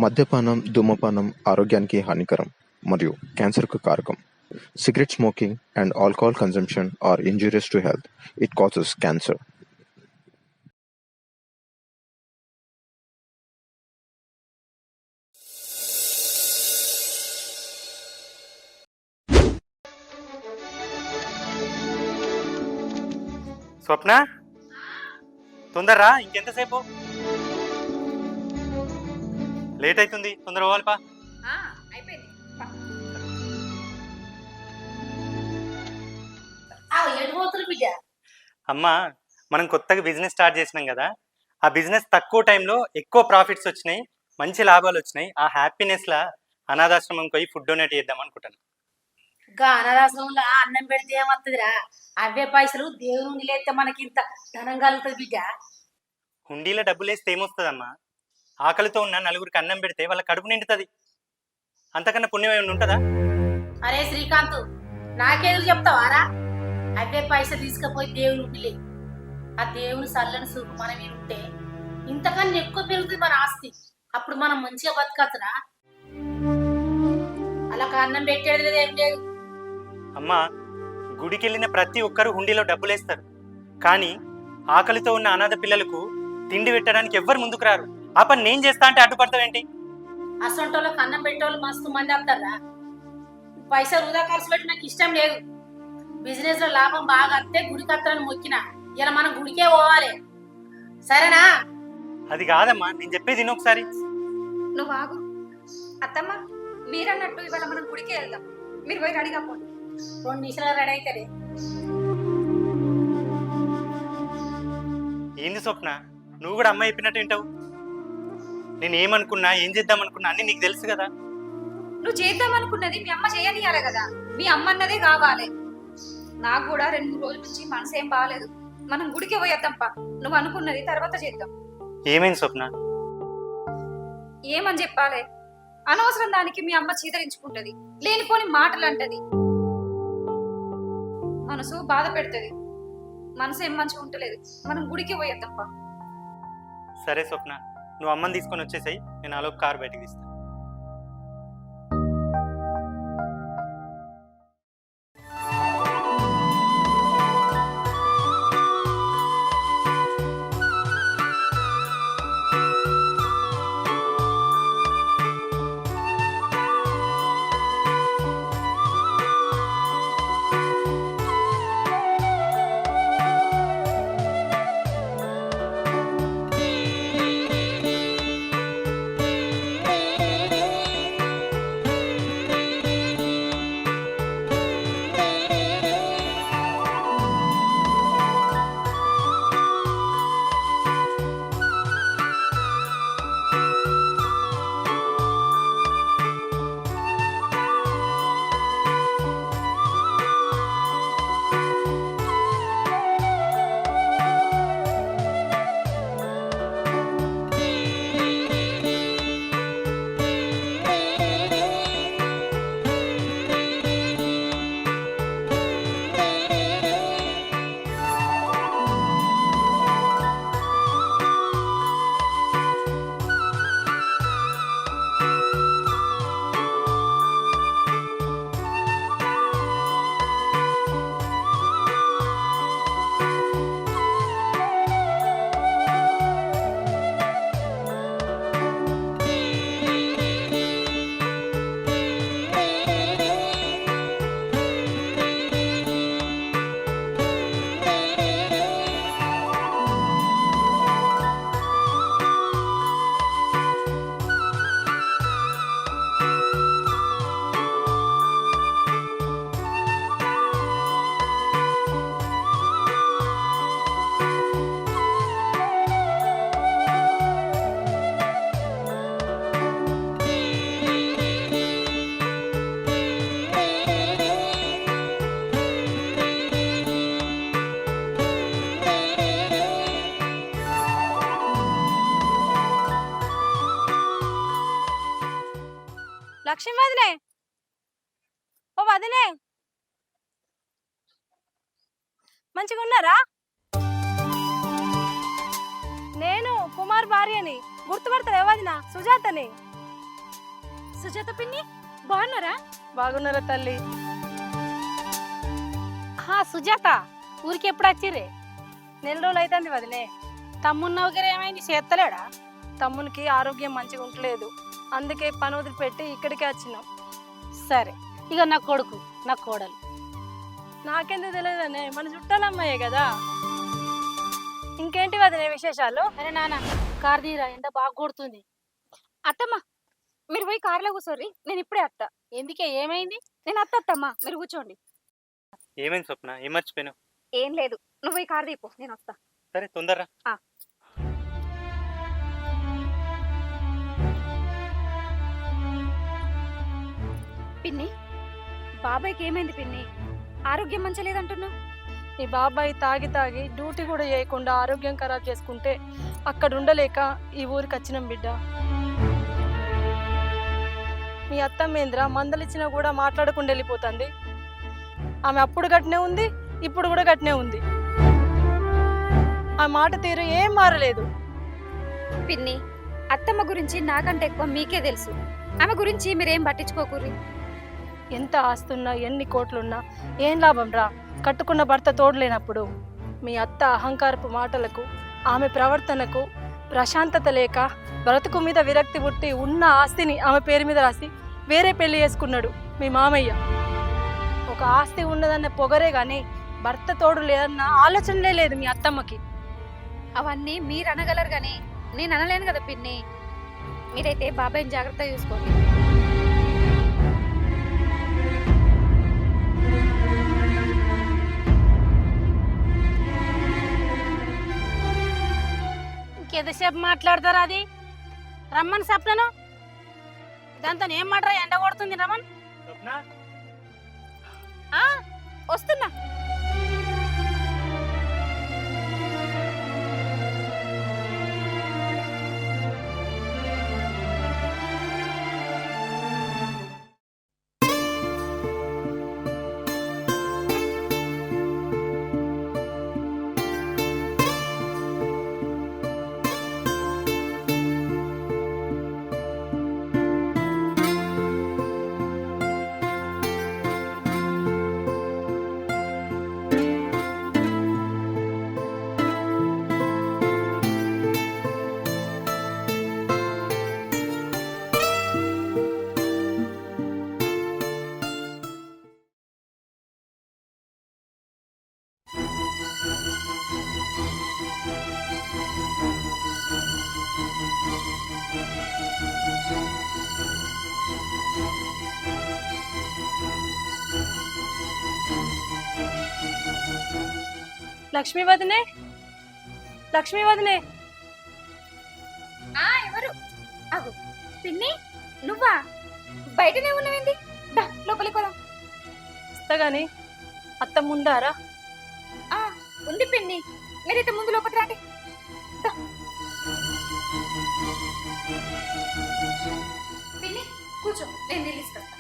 మద్యపానం, ధూమపానం ఆరోగ్యానికి హానికరం మరియు క్యాన్సర్‌కు కారకం. Cigarette smoking and alcohol consumption are injurious to health. It causes cancer. స్వప్న, తొందరరా, ఇంకెంతసేపు? లేట్ అవుతుంది, తొందర పోవాలిపా. అయిపోయింది. అమ్మా, మనం కొత్తగా బిజినెస్ స్టార్ట్ చేసినాం కదా, ఆ బిజినెస్ తక్కువ టైంలో ఎక్కువ ప్రాఫిట్స్ వచ్చినాయి, మంచి లాభాలు వచ్చినాయి. ఆ హ్యాపీనెస్లా అనాథాశ్రమం పోయి ఫుడ్ డొనేట్ చేద్దాం అనుకుంటాను. ఇంకా అనాథాశ్రమంలో అన్నం పెడితే ఏమవుతుందిరా? అవే పైసలు దేవుని లేస్తే మనకి ఇంత ధనం కలుగుతుంది బిడ్డ. హుండీలో డబ్బులు వేస్తే ఏమొస్తుందమ్మా? ఆకలితో ఉన్న నలుగురికి అన్నం పెడితే వాళ్ళ కడుపు నిండుతుంది. అంతకన్నా పుణ్యం ఏమైనా ఉంటుందా? అరే శ్రీకాంత్, నాకేదో చెప్తావారా? అవే పైసలు తీసుకుపోయి దేవుని ఉండిలే. ఆ దేవుని చల్లని సూపు మనం ఉంటే ఇంతకన్నా ఎక్కువ పెరుగుతుంది మన ఆస్తి. అప్పుడు మనం మంచిగా బతకచ్చురా. అలా అన్నం పెట్టేది ఏం లేదు. అమ్మా, గుడికి వెళ్ళిన ప్రతి ఒక్కరు హుండీలో డబ్బులేస్తారు, కానీ ఆకలితో ఉన్న అనాథ పిల్లలకు తిండి పెట్టడానికి ఎవ్వరు ముందుకు రారు. ఆ పని నేను చేస్తా అంటే అడ్డుపడతావేంటి? అసొంటోళ్ళకి అన్నం పెట్టేవాళ్ళు మస్తు మంది అవుతారా? పైసలు వృధా ఖర్చు పెట్టి నాకు ఇష్టం లేదు. బిజినెస్ లో లాభం బాగా వస్తే గుడికి వస్తారని మొక్కిన. ఇలా మనం గుడికే పోవాలి, సరేనా? అది కాదమ్మా, నేను చెప్పేది ఒకసారి. నువ్వు ఆగు అత్తమ్మ, మీరన్నట్టు ఇవాళ మనం గుడికే వెళ్దాం. మీరు పోయి రెడీగా పోండి. 2 నిమిషాలు రెడీ అవుతారే. ఏంది స్వప్న, నువ్వు కూడా అమ్మాయి చెప్పినట్టు వింటావు? నేను ఏమనుకున్నా, ఏం చేద్దాం అనుకున్నా అన్ని నీకు తెలుసు కదా. నువ్వు చేద్దాం అనుకున్నది మీ అమ్మ చేయనియాలి కదా. మీ అమ్మ అన్నదే కావాలి. నాకు కూడా 2-3 రోజుల నుంచి మనసు ఏం బాగాలేదు. మనం గుడికే పోయేద్దాంపా. నువ్వు అనుకున్నది తర్వాత చేద్దాం. ఏమైంది స్వప్న? ఏమని చెప్పాలి? అనవసరం దానికి మీ అమ్మ చీదరించుకుంటది, లేనిపోని మాటలు అంటది, మనసు బాధ పెడుతుంది. మనసు ఏం మంచిగా ఉంటలేదు. మనం గుడికి పోయేద్దాంపా. సరే స్వప్న, నువ్వు అమ్మని తీసుకొని వచ్చేసాయి, నేను ఆలోపు కారు బయటకు తీస్తాను. లక్ష్మి వదినే, ఓ వదినే, మంచిగా ఉన్నారా? నేను కుమార్ భార్యని. గుర్తుపడతారా వదిన? సుజాతని. సుజాత పిన్ని బాగున్నారా? బాగున్నారా తల్లి? సుజాత ఊరికి ఎప్పుడు వచ్చిర్రే? నెల రోజులు అవుతుంది వదినే. తమ్మున్నావు గారు ఏమైంది చేస్తలేడా? తమ్మునికి ఆరోగ్యం మంచిగా ఉండలేదు, అందుకే పని వదిలిపెట్టి ఇక్కడికే వచ్చినాం. సరే, ఇక నా కొడుకు నా కోడలు. నాకెందుకు తెలియదనే, మన చుట్టాలమ్మాయే కదా. ఇంకేంటి వదినే విశేషాలు? అరే నాన్న కార్ తీరా, ఎండ బాగా కొడుతుంది. అత్తమ్మ మీరు పోయి కార్లో కూర్చోర్రి, నేను ఇప్పుడే అత్త. ఎందుకే ఏమైంది? నేను అత్తమ్మ, మీరు కూర్చోండి. ఏమైంది స్వప్న? ఏం మర్చిపోయినావు? ఏం లేదు, నువ్వు పోయి కార్ తీపో, నేను వస్తా. సరే తొందరరా. పిన్ని బాబాయ్కి ఏమైంది పిన్ని? ఆరోగ్యం మంచి లేదంటున్నావు. ఈ బాబాయ్ తాగి తాగి డ్యూటీ కూడా చేయకుండా ఆరోగ్యం ఖరాబ్ చేసుకుంటే అక్కడ ఉండలేక ఈ ఊరికి వచ్చినాం బిడ్డ. మీ అత్తమ్మేంద్ర మందలిచ్చినా కూడా మాట్లాడకుండా వెళ్ళిపోతుంది. ఆమె అప్పుడు గట్నే ఉంది, ఇప్పుడు కూడా గట్నే ఉంది. ఆ మాట తీరు ఏం మారలేదు. పిన్ని అత్తమ్మ గురించి నాకంటే ఎక్కువ మీకే తెలుసు. ఆమె గురించి మీరేం పట్టించుకోకూరి. ఎంత ఆస్తున్నా ఎన్ని కోట్లున్నా ఏం లాభం రా, కట్టుకున్న భర్త తోడలేనప్పుడు. మీ అత్త అహంకారపు మాటలకు, ఆమె ప్రవర్తనకు ప్రశాంతత లేక బ్రతుకు మీద విరక్తి పుట్టి ఉన్న ఆస్తిని ఆమె పేరు మీద రాసి వేరే పెళ్లి చేసుకున్నాడు మీ మామయ్య. ఒక ఆస్తి ఉన్నదన్న పొగరే గాని భర్త తోడు లేదన్న ఆలోచనలే లేదు మీ అత్తమ్మకి. అవన్నీ మీరు అనగలరు గాని నేను అనలేను కదా పిన్ని. మీరైతే బాబాయ్ని జాగ్రత్తగా చూసుకోండి. ఇంకెంతసేపు మాట్లాడతారా? అది రమ్మని సప్నను. దాంతో ఏం మాట్రా, ఎండ కొడుతుంది రమన్. స్వప్న వస్తున్నా. లక్ష్మీ వదినే, లక్ష్మీ వదినే. ఎవరు? అగు పిన్ని నువ్వా? బయటనే ఉన్నవేంది? లోపలికి పోదాం. వస్తగాని అత్త ముందారా? ఉంది పిన్ని, మీరైతే ముందు లోపలికి రండి. పిన్ని కూర్చో, నేను నీళ్ళు తీసుకొస్తా.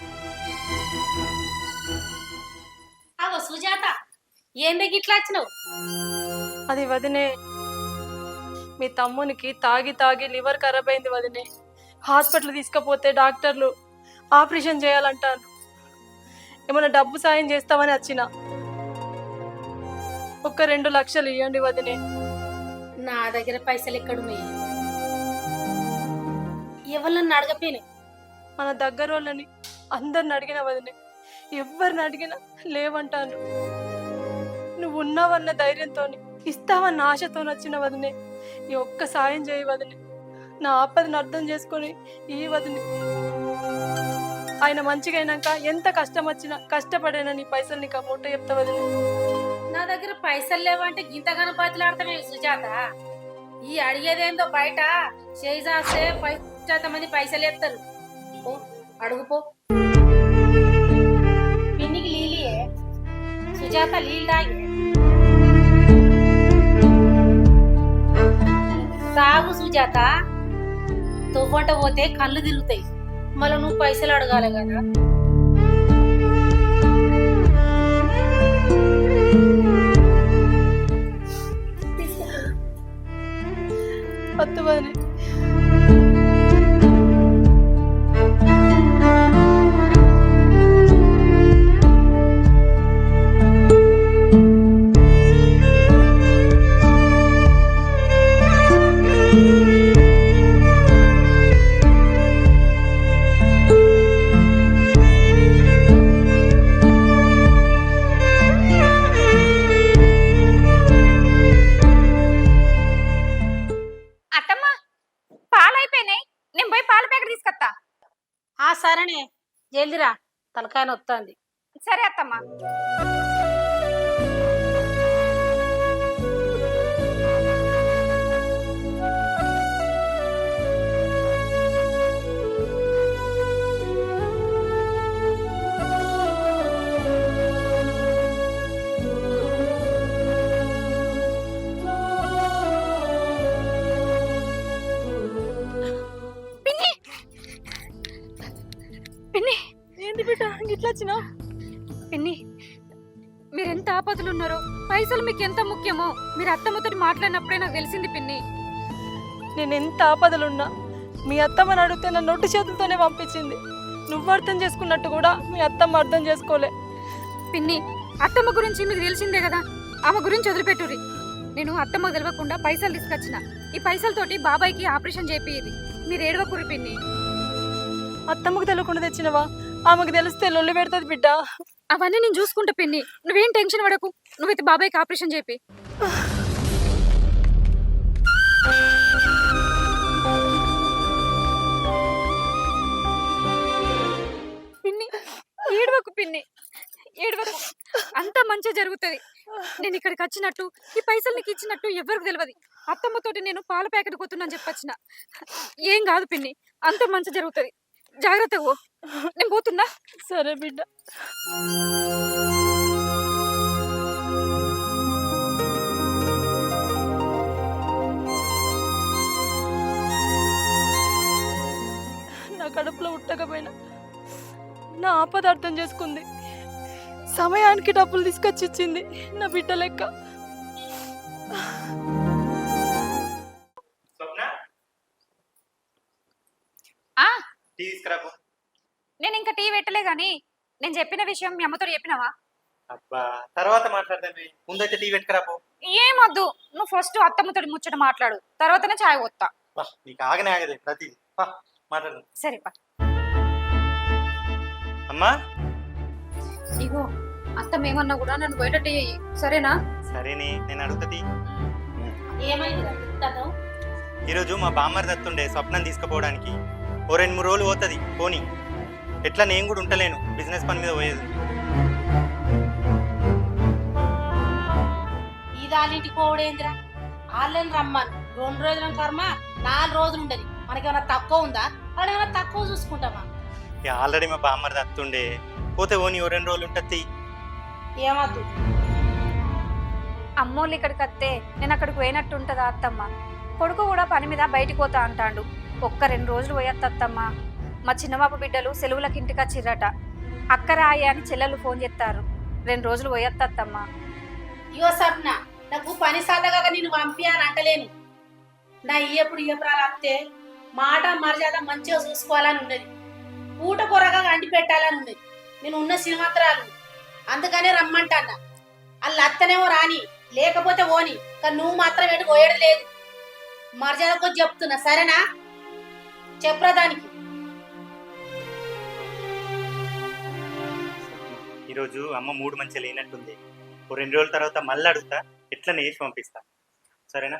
అవో సుజాత, ఏందే గిట్లా వచ్చినావు? అది వదినే, మీ తమ్మునికి తాగి తాగి లివర్ ఖరాబ్ అయింది వదినే. హాస్పిటల్ తీసుకుపోతే డాక్టర్లు ఆపరేషన్ చేయాలంటారు. ఏమైనా డబ్బు సాయం చేస్తామని వచ్చిన. ఒక్క 2 లక్షలు ఇవ్వండి వదినే. నా దగ్గర పైసలు ఎక్కడున్నాయి? ఎవరిని అడగపోయినాయి? మన దగ్గర వాళ్ళని అందరిని అడిగిన వదినే, ఎవరిని అడిగినా లేవంటాను. నువ్వు ఉన్నావన్న ధైర్యంతో, ఇస్తావన్న ఆశతో వచ్చిన వదినే. ఈ ఒక్క సాయం చేయి వదినే. నా ఆపదను అర్థం చేసుకొని ఈ వదినే. ఆయన మంచిగా అయినాక ఎంత కష్టం వచ్చినా కష్టపడైనా నీ పైసలు నీకు అమౌంట్ చెప్తా వదినే. నా దగ్గర పైసలు లేవంటే గింతగానో బతిలాడతామే సుజాత. ఈ అడిగేదేందో బయట చేయి చేస్తే 5% మంది పైసలు ఎత్తారు. అడుగుపో. పిన్నికి లీలియే సుజాత, నీళ్ళు తాగి తాగు సుజాత. తొవ్వంట పోతే కళ్ళు తిరుగుతాయి, మళ్ళీ నువ్వు పైసలు అడగాలి కదా. వద్దు వదినే. పోయి పాల ప్యాకెట్ తీసుకొస్తా. ఆ సరేనే, జల్దిరా, తలకాయ నొత్తాంది. సరే అత్తమ్మ. పిన్ని పిన్ని ఏంది బిడ్డ ఇట్లా వచ్చినావు? పిన్ని, మీరెంత ఆపదలు ఉన్నారో, పైసలు మీకు ఎంత ముఖ్యమో మీరు అత్తమ్మతో మాట్లాడినప్పుడే నాకు తెలిసింది పిన్ని. నేను ఎంత ఆపదలున్నా మీ అత్తమ్మని అడిగితే నన్ను నొట్టి చేతులతోనే పంపించింది. నువ్వు అర్థం చేసుకున్నట్టు కూడా మీ అత్తమ్మ అర్థం చేసుకోలే. పిన్ని, అత్తమ్మ గురించి మీకు తెలిసిందే కదా, ఆమె గురించి వదిలిపెట్టుర్రి. నేను అత్తమ్మకు తెలియకుండా పైసలు తీసుకొచ్చిన. ఈ పైసలతోటి బాబాయ్కి ఆపరేషన్ చేపియ్యి. మీరు ఏడవకుర్రి పిన్ని. అత్తమ్మకు తెలియకుండా తెచ్చినవా? ఆమెకు తెలిస్తే లొల్లి పెడుతుంది బిడ్డ. అవన్నీ నేను చూసుకుంటా పిన్ని, నువ్వేం టెన్షన్ పడకు. నువ్వైతే బాబాయ్కి ఆపరేషన్ చేపి. పిన్ని ఏడవకు పిన్ని, ఏడవకు. అంతా మంచిగా జరుగుతుంది. నేను ఇక్కడికి వచ్చినట్టు, ఈ పైసలు నీకు ఇచ్చినట్టు ఎవరికి తెలియదు. అత్తమ్మతోటి నేను పాల ప్యాకెట్ కొత్తున్నాను చెప్పొచ్చిన. ఏం కాదు పిన్ని, అంత మంచి జరుగుతుంది. జాగ్రత్తగా పో. నేను పోతున్నా. సరే బిడ్డ. నా కడుపులో ఉట్టకపోయినా నా ఆపద అర్థం చేసుకుంది. సమయానికి డబ్బులు తీసుకొచ్చి ఇచ్చింది నా బిడ్డ లెక్క. స్వప్న, ఆ టీ తీసుకురాపు. నేను ఇంకా టీ పెట్టలే గాని, నేను చెప్పిన విషయం మీ అమ్మతో చెప్పినావా? అబ్బా, తర్వాత మాట్లాడదామే, ముందైతే టీ పెట్టుకురాపు. ఏమొద్దు, నువ్వు ఫస్ట్ అత్తమ్మతో ముచ్చట మాట్లాడు, తర్వాతనే చాయ్ పోతా. నీకు ఆగనే ఆగదే ప్రతిదీ. మాట్లాడదాం. సరే పా. అమ్మా, ఇగో అత్తమ్మ ఏమన్నా కూడా నన్ను బయట టీ చెయ్యి, సరేనా? సరేనే, నేను అడుగుతుంది. ఏమైందిరా తిట్టాను? ఈరోజు మా బామ్మర్ దత్తుండే స్వప్నం తీసుకుపోవడానికి. ఓ 2-3 రోజులు పోతుంది పోనీ. ఎట్లా నేను కూడా ఉంటలేను, బిజినెస్ పని మీద పోయేది. ఈ దానింటికి పోవడేందిరా? వాళ్ళని రమ్మను. 2 రోజుల కర్మ 4 రోజులు ఉండదు. మనకేమైనా తక్కువ ఉందా? వాళ్ళు ఏమైనా తక్కువ చూసుకుంటామా? ఇక ఆల్రెడీ మా బామ్మర్ దత్తుండే, పోతే పోనీ ఓ 2 రోజులు ఉంటుంది. ఏమద్దు. అమ్మోళ్ళు ఇక్కడికి వస్తే నేను అక్కడికి పోయినట్టు ఉంటుందా అత్తమ్మ? కొడుకు కూడా పని మీద బయటికి పోతా అంటాడు. ఒక్క 2 రోజులు పోయొత్త అత్తమ్మ. మా చిన్నబాబు బిడ్డలు సెలవులకి ఇంటికి వచ్చిర్రట. అక్క రాయి అని చెల్లెలు ఫోన్ చేస్తారు. 2 రోజులు పోయొత్త అత్తమ్మ. ఇగో సప్న, నాకు పని సాధగా నేను పంపి అని అంటలేను. నా ఇయ్యపురాలు వస్తే మాట మర్యాద మంచిగా చూసుకోవాలని ఉన్నది. పూట పొరగా అంటి పెట్టాలని ఉన్నది. నేను ఉన్న శ్రీమంతరాలు, అందుకనే రమ్మంటాన్న. వాళ్ళు అత్తనేమో రాని, లేకపోతే ఓని, కానీ నువ్వు మాత్రం ఎటు పోయేది లేదు. మర్యాద కొద్ది చెప్తున్నా, సరేనా? చెప్పరా దానికి. ఈరోజు అమ్మ మూడు మంచిగా లేనట్టుంది. ఓ 2 రోజుల తర్వాత మళ్ళీ అడుగుతా, ఎట్లా నేసి పంపిస్తా, సరేనా?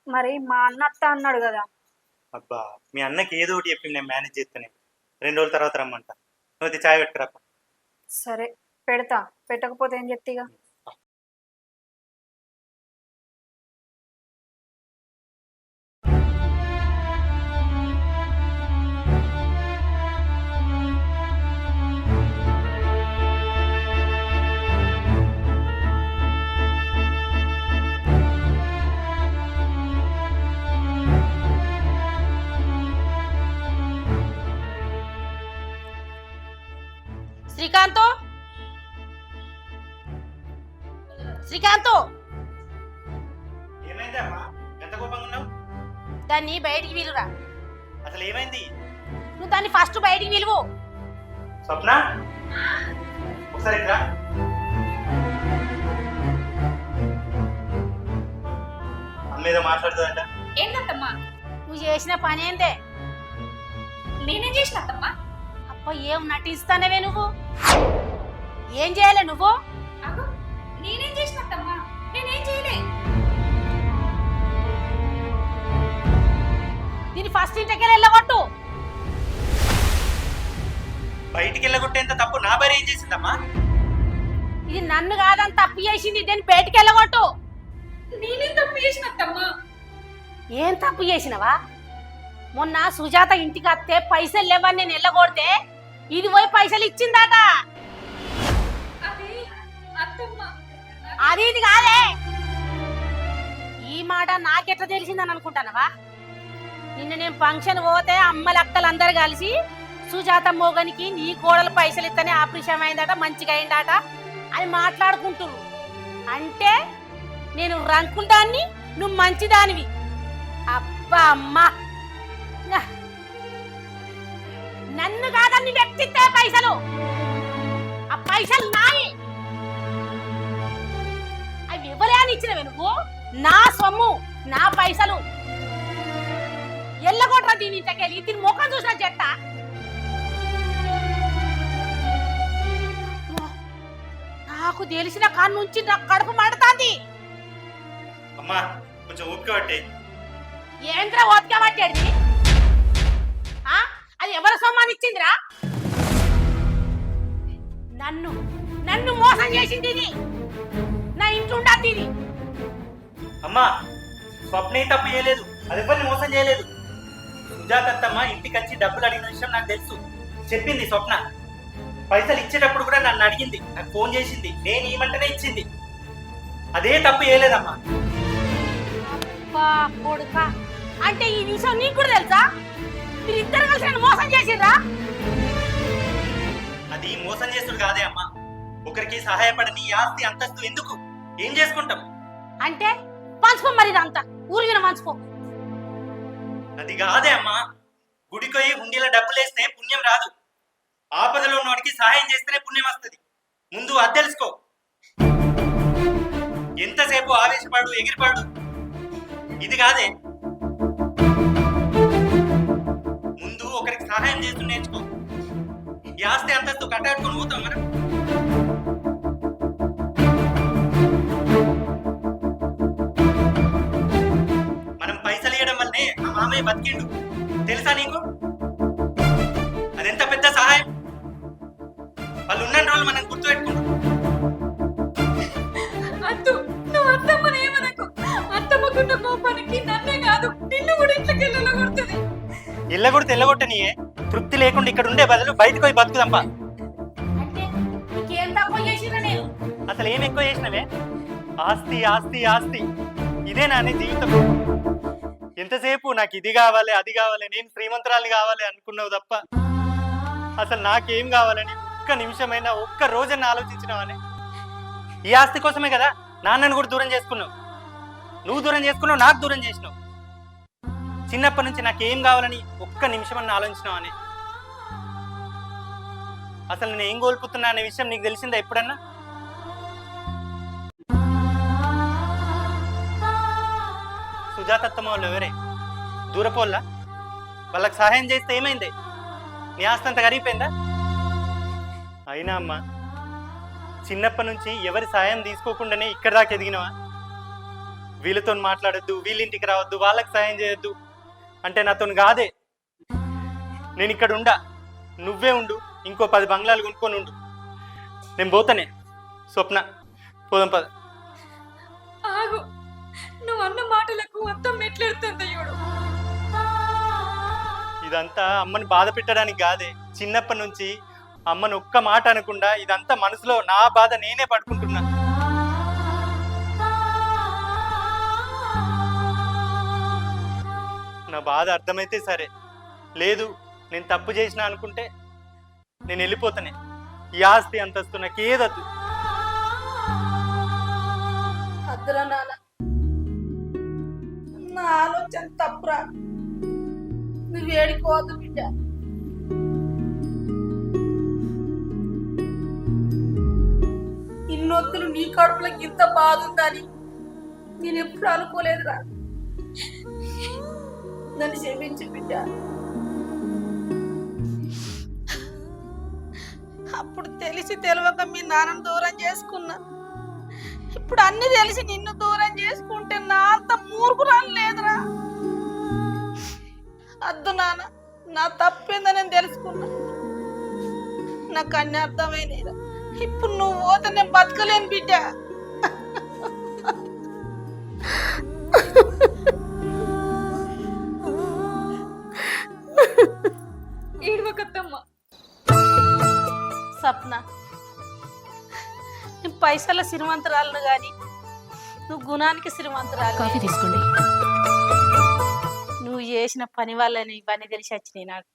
మరి మా అన్న అత్త అన్నాడు కదా. అబ్బా, మీ అన్నకి ఏదో ఒకటి చెప్పి నేను మేనేజ్ చేస్తానే. 2 రోజుల తర్వాత రమ్మంట. నువ్వు చాయ్ పెట్టుకురా. సరే పెడతా, పెట్టకపోతే ఏం చెప్తీగా. శ్రీకాంతో, శ్రీకాంతో, ఏమైంది అమ్మా, ఎంత కోపంగా ఉన్నావు? దాన్ని బయటికి వీలురా. అసలు ఏమైంది? నువ్వు దాన్ని ఫస్ట్ బయటికి విలువు. స్వప్న, ఒకసారి రా. అమ్మేదో మాట్లాడుతుందంట. ఏంటమ్మా నువ్వు చేసిన పని ఏందే? నేనేం చేసిన అత్తమ్మా? అప్ప ఏం నటిస్తానవే నువ్వు? ఏం చేయాలి నువ్వు? నేనేం చేసిన అత్తమ్మా? నేనేం చేయలే. దీని ఫస్ట్ ఇంటికి వెళ్ళగొట్టు. బయటికి వెళ్ళగొట్టేంత తప్పు నా భార్య ఏం చేసిందమ్మా? ఇది నన్ను కాదని తప్పు చేసింది, దీన్ని బయటికి వెళ్ళగొట్టు. నేనేం తప్పు చేసిన అత్తమ్మా? ఏం తప్పు చేసినవా? మొన్న సుజాత ఇంటికి వస్తే పైసలు లేవని నేను వెళ్ళగొడితే ఇది పోయి పైసలు ఇచ్చిందాట. అది అత్తమ్మ, అది ఇది కాదే. ఈ మాట నాకెట్లా తెలిసిందని అనుకుంటానవా? నిన్న నేను ఫంక్షన్ పోతే అమ్మల అక్కలు అందరు కలిసి సుజాత మోగనికి నీ కోడలు పైసలు ఇస్తేనే ఆపరేషన్ అయిందట, మంచిగా అయిందట అని మాట్లాడుకుంటున్నారు. అంటే నేను రంకుల దాన్ని, నువ్వు మంచిదానివి. అబ్బా అమ్మా, నన్ను కాదని వ్యక్తిత్వ పైసలు, ఆ పైసలు నాయి. అవి ఎవరే అని ఇచ్చినవే నువ్వు? నా సొమ్ము, నా పైసలు. ఎల్లగొట్రా దీని ఇంటికెళ్ళి, దీని ముఖం చూసిన చెట్ట. నాకు తెలిసిన కాడ నుంచి నా కడుపు మండుతాంది. అమ్మా కొంచెం ఓపిక పట్టే. ఏంద్రా ఓపిక పట్టేది? అది ఎవరి సొమ్మాని ఇచ్చిందిరా? నన్ను నన్ను మోసం చేసింది ఇది. నా ఇంట్లో ఉండద్ది ఇది. అమ్మా స్వప్న ఏం తప్పు చేయలేదు, అది ఎవరిని మోసం చేయలేదు. సుజాతమ్మ ఇంటికి వచ్చి డబ్బులు అడిగిన విషయం నాకు తెలుసు, చెప్పింది స్వప్న. పైసలు ఇచ్చేటప్పుడు కూడా నన్ను అడిగింది, నాకు ఫోన్ చేసింది, నేను ఏమంటేనే ఇచ్చింది. అదే తప్పు చేయలేదమ్మా. అబ్బా కొడుకా, అంటే ఈ విషయం నీకు కూడా తెలుసా? మీరు ఇద్దరు కలిసి నన్ను మోసం చేసిండ్రా? అది మోసం చేసుడు కాదే అమ్మా. ఒకరికి సహాయపడని ఈ ఆస్తి అంతస్తు ఎందుకు, ఏం చేసుకుంటాం? అంటే పంచుకో, మరి ఇదంతా ఊరిగిన పంచుకో. అది కాదే అమ్మా. గుడికోయి హుండీలో డబ్బులు వేస్తే పుణ్యం రాదు. ఆపదలో ఉన్నవాడికి సహాయం చేస్తేనే పుణ్యం వస్తుంది. ముందు అది తెలుసుకో. ఎంతసేపు ఆవేశపాడు, ఎగిరిపాడు ఇది కాదే. ముందు ఒకరికి సహాయం చేస్తూ నేర్చుకో. ఈ ఆస్తి అంతస్తు కట్టాడుకొని పోతాం మనం. మనం పైసలు ఇవ్వడం వల్లనే ఆ మామయ్య బతికిండు, తెలుసా నీకు? అదెంత పెద్ద సహాయం. వాళ్ళు ఉన్న రోజులు మనం గుర్తు పెట్టుకుంటాం. అత్తు, నువ్వు అత్తమ్మని ఏమనకు. అత్తమ్మకున్న కోపానికి నన్నే కాదు నిన్ను కూడా ఇంట్లోకి వెళ్ళగొడుతుంది. ఎల్లగొడితే ఎల్లగొట్టనియే. తృప్తి లేకుండా ఇక్కడ ఉండే బదులు బయటకు పోయి బతుకుదంపా. అంటే నీకేం తక్కువ చేసినా నేను? అసలు ఏం ఎక్కువ చేసినవే? ఆస్తి ఆస్తి ఆస్తి, ఇదేనా నీ జీవితం? ఎంతసేపు నాకు ఇది కావాలి, అది కావాలి, నేను శ్రీమంతురాలు కావాలి అనుకున్నావు తప్ప అసలు నాకేం కావాలని ఒక్క నిమిషమైనా, ఒక్క రోజైనా ఆలోచించినావని? ఈ ఆస్తి కోసమే కదా నాన్నను కూడా దూరం చేసుకున్నావు. నువ్వు దూరం చేసుకున్నావు, నాకు దూరం చేసినావు. చిన్నప్పటి నుంచి నాకేం కావాలని ఒక్క నిమిషమన్నా ఆలోచించినావని? అసలు నేను ఏం కోల్పోతున్నా అనే విషయం నీకు తెలిసిందా ఎప్పుడన్నా? సుజాతత్తమ్మ వాళ్ళు ఎవరే? దూరపోల్లా? వాళ్ళకి సహాయం చేస్తే ఏమైంది? నీ ఆస్తి అంత కరిగిపోయిందా? అయినా అమ్మా, చిన్నప్పటి నుంచి ఎవరి సాయం తీసుకోకుండానే ఇక్కడ దాకా ఎదిగినవా? వీళ్ళతో మాట్లాడొద్దు, వీళ్ళింటికి రావద్దు, వాళ్ళకి సాయం చేయొద్దు అంటే నాతో కాదే. నేను ఇక్కడ ఉండా, నువ్వే ఉండు, ఇంకో 10 బంగ్లాలు కొనుక్కొని ఉండు. నేను పోతానే. స్వప్న, పోదాం పద. ఆగు, నువ్వు అన్న మాటలకు మొత్తం మెట్లెడుతుంది చూడు. ఇదంతా అమ్మని బాధ పెట్టడానికి కాదే. చిన్నప్పటి నుంచి అమ్మను ఒక్క మాట అనకుండా ఇదంతా మనసులో నా బాధ నేనే పడుకుంటున్నా. నా బాధ అర్థమైతే సరే, లేదు నేను తప్పు చేసినా అనుకుంటే నేను వెళ్ళిపోతానే. ఈ ఆస్తి అంతస్తు నాకేదద్దు. అద్దురా నాన్న, నా ఆలోచన తప్పురా. నువ్వు ఏడిపోవద్దు బిడ్డ. ఇన్నొత్తులు నీ కడుపులోకి ఇంత బాధ ఉందని నేను ఎప్పుడు అనుకోలేదురా. నన్ను క్షమించు బిడ్డ. అప్పుడు తెలిసి తెలియక మీ నాన్నను దూరం చేసుకున్నా. ఇప్పుడు అన్ని తెలిసి నిన్ను దూరం చేసుకుంటే నా అంత మూర్ఖురాలు లేదురా. అద్దు నాన్న, నా తప్పేందని నేను తెలుసుకున్నా. నాకు అన్ని అర్థమైనరా. ఇప్పుడు నువ్వు పోతే నేను బతకలేను బిడ్డ. ఏడవకత్తమ్మ. సప్న, నేను పైసల శ్రీమంతురాలను కానీ నువ్వు గుణానికి శ్రీమంతురాలు. కాఫీ తీసుకోండి. నువ్వు చేసిన పని వల్ల ఇవన్నీ తెలిసి వచ్చినాయి నాకు.